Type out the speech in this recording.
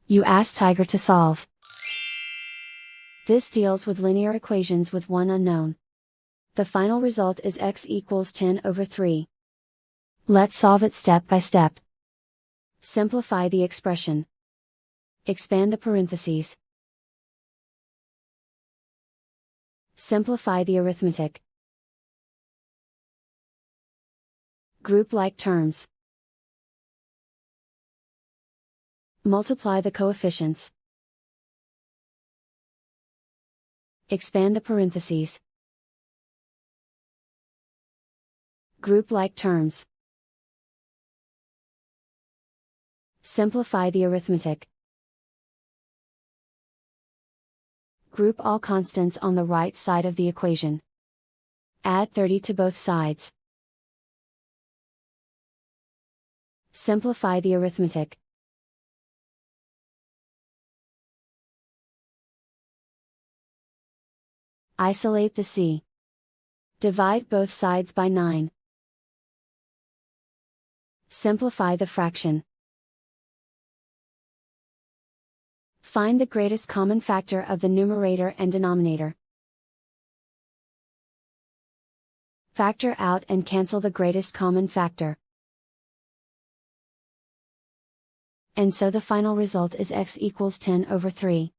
You ask Tiger to solve. This deals with linear equations with one unknown. The final result is x equals 10/3. Let's solve it step by step. Simplify the expression. Expand the parentheses. Simplify the arithmetic. Group like terms. Multiply the coefficients. Expand the parentheses. Group like terms. Simplify the arithmetic. Group all constants on the right side of the equation. Add 30 to both sides. Simplify the arithmetic. Isolate the c. Divide both sides by 9. Simplify the fraction. Find the greatest common factor of the numerator and denominator. Factor out and cancel the greatest common factor. And so the final result is x equals 10/3.